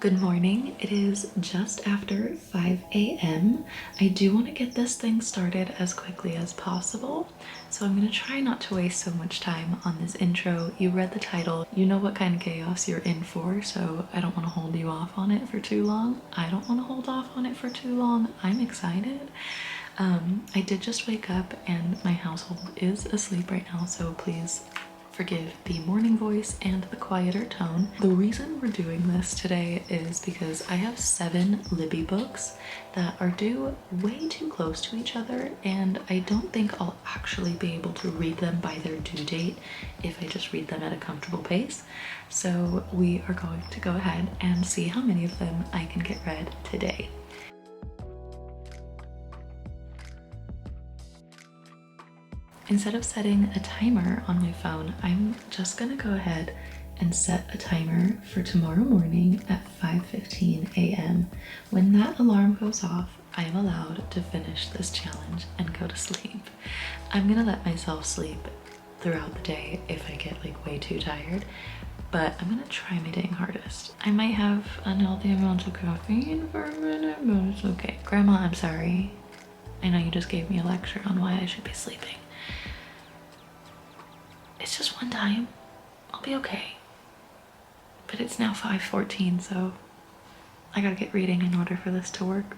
Good morning. It is just after 5 a.m. I do want to get this thing started as quickly as possible, so I'm going to try not to waste so much time on this intro. You read the title, you know what kind of chaos you're in for, so I don't want to hold you off on it for too long. I don't want to hold off on it for too long. I'm excited. I did just wake up and my household is asleep right now, so please forgive the morning voice and the quieter tone. The reason we're doing this today is because I have 7 Libby books that are due way too close to each other, and I don't think I'll actually be able to read them by their due date if I just read them at a comfortable pace. So we are going to go ahead and see how many of them I can get read today. Instead of setting a timer on my phone, I'm just gonna go ahead and set a timer for tomorrow morning at 5:15 a.m. When that alarm goes off, I am allowed to finish this challenge and go to sleep. I'm gonna let myself sleep throughout the day if I get like way too tired, but I'm gonna try my dang hardest. I might have unhealthy amounts of caffeine for a minute, but it's okay. Grandma, I'm sorry. I know you just gave me a lecture on why I should be sleeping. It's just one time. I'll be okay. But it's now 5:14, so I gotta get reading in order for this to work.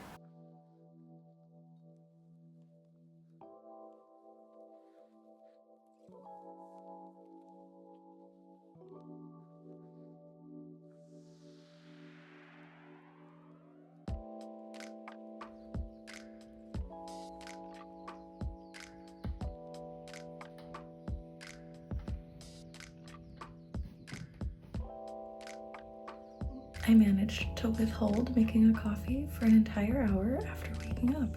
I managed to withhold making a coffee for an entire hour after waking up.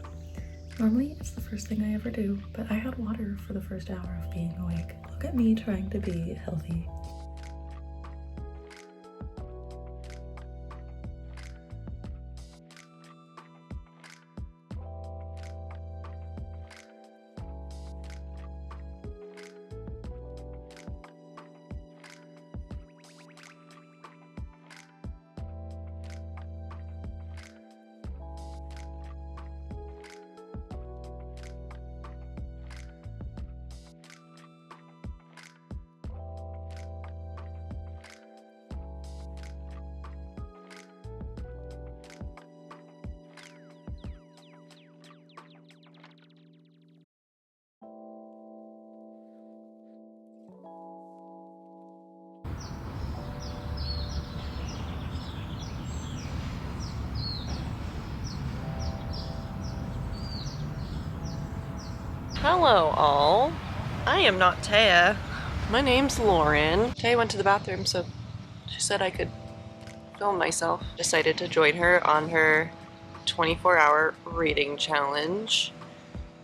Normally, it's the first thing I ever do, but I had water for the first hour of being awake. Look at me trying to be healthy. Hello all. I am not Taya. My name's Lauren. Taya went to the bathroom, so she said I could film myself. Decided to join her on her 24-hour reading challenge.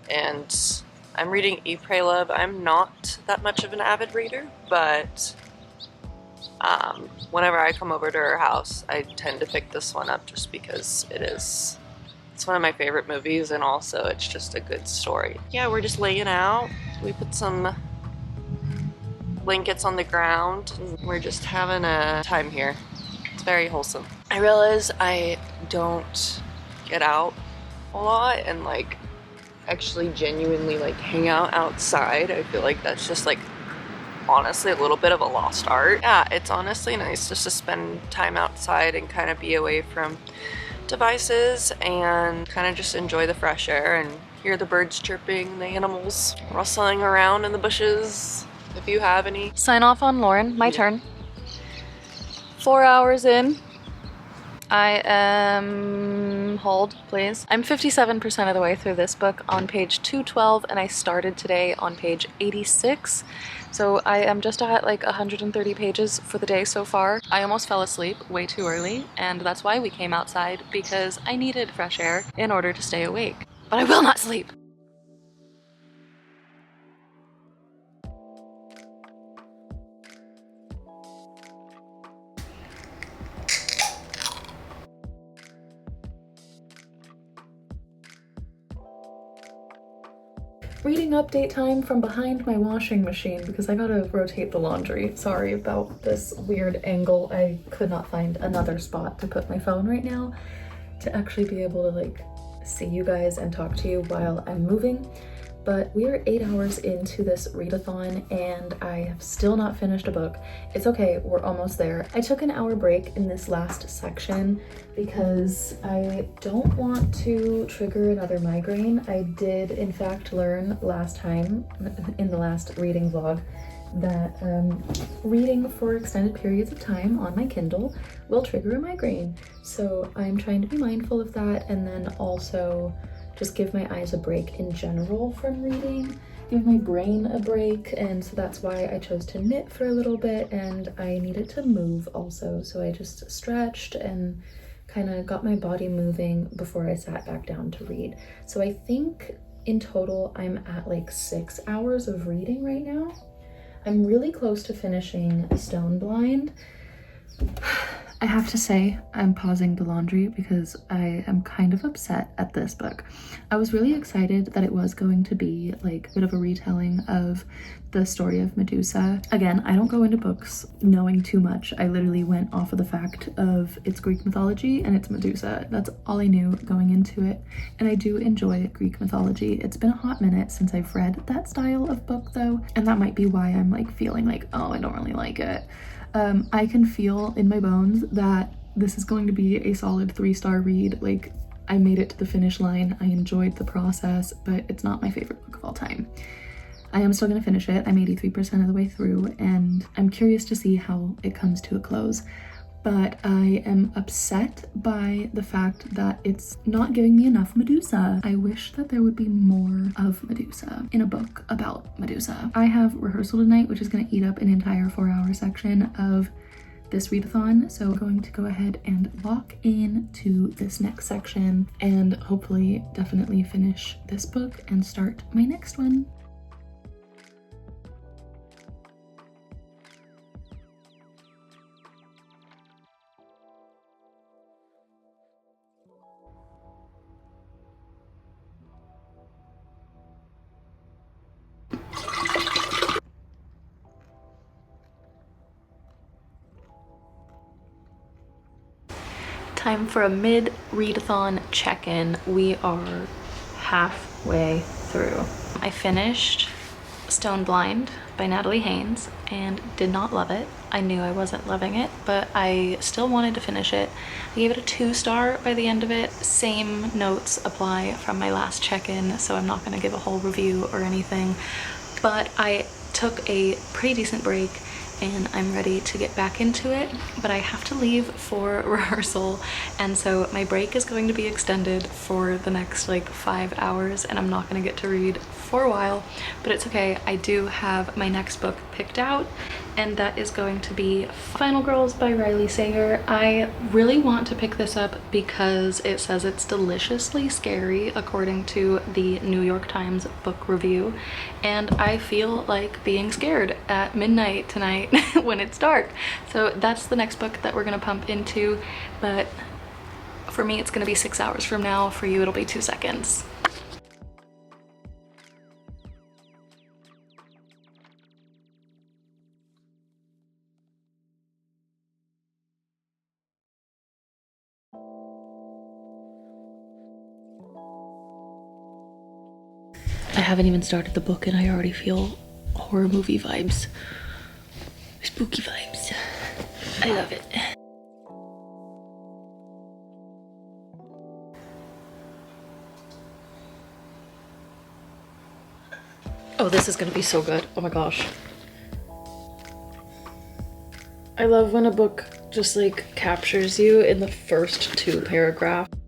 And I'm reading Eat, Pray, Love. I'm not that much of an avid reader, but whenever I come over to her house, I tend to pick this one up just because it's one of my favorite movies, and also it's just a good story. Yeah, we're just laying out. We put some blankets on the ground, and we're just having a time here. It's very wholesome. I realize I don't get out a lot and like actually genuinely like hang out outside. I feel like that's just like honestly a little bit of a lost art. Yeah, it's honestly nice just to spend time outside and kind of be away from devices and kind of just enjoy the fresh air and hear the birds chirping, the animals rustling around in the bushes, if you have any. Sign off on Lauren. My turn. 4 hours in. I am... hold, please. I'm 57% of the way through this book on page 212, and I started today on page 86. So I am just at like 130 pages for the day so far. I almost fell asleep way too early, and that's why we came outside, because I needed fresh air in order to stay awake. But I will not sleep! reading update time from behind my washing machine because I gotta rotate the laundry. Sorry about this weird angle. I could not find another spot to put my phone right now to actually be able to like see you guys and talk to you while I'm moving. But we are 8 hours into this readathon and I have still not finished a book. It's okay, we're almost there. I took an hour break in this last section because I don't want to trigger another migraine. I did in fact learn last time in the last reading vlog that reading for extended periods of time on my Kindle will trigger a migraine. So I'm trying to be mindful of that, and then also just give my eyes a break in general from reading, give my brain a break. And so that's why I chose to knit for a little bit, and I needed to move also. So I just stretched and kind of got my body moving before I sat back down to read. So I think in total I'm at like 6 hours of reading right now. I'm really close to finishing Stone Blind. I have to say, I'm pausing the laundry because I am kind of upset at this book. I was really excited that it was going to be like a bit of a retelling of the story of Medusa. Again, I don't go into books knowing too much. I literally went off of the fact of it's Greek mythology and it's Medusa. That's all I knew going into it. And I do enjoy Greek mythology. It's been a hot minute since I've read that style of book though. And that might be why I'm like feeling like, oh, I don't really like it. I can feel in my bones that this is going to be a solid 3-star read. Like, I made it to the finish line. I enjoyed the process, but it's not my favorite book of all time. I am still gonna finish it. I'm 83% of the way through, and I'm curious to see how it comes to a close. But I am upset by the fact that it's not giving me enough Medusa. I wish that there would be more of Medusa in a book about Medusa. I have rehearsal tonight, which is going to eat up an entire 4-hour section of this readathon. So I'm going to go ahead and lock in to this next section and hopefully definitely finish this book and start my next one. Time for a mid-readathon check-in. We are halfway through. I finished Stone Blind by Natalie Haynes and did not love it. I knew I wasn't loving it, but I still wanted to finish it. I gave it a 2-star by the end of it. Same notes apply from my last check-in, so I'm not going to give a whole review or anything. But I took a pretty decent break and I'm ready to get back into it, but I have to leave for rehearsal, and so my break is going to be extended for the next like 5 hours, and I'm not going to get to read for a while, but it's okay. I do have my next book picked out, and that is going to be Final Girls by Riley Sager. I really want to pick this up because it says it's deliciously scary according to the New York Times book review, and I feel like being scared at midnight tonight when it's dark. So that's the next book that we're gonna pump into, but for me it's gonna be 6 hours from now. For you it'll be 2 seconds. I haven't even started the book and I already feel horror movie vibes. Spooky vibes. I love it. Oh, this is gonna be so good. Oh my gosh. I love when a book just like captures you in the first 2 paragraphs.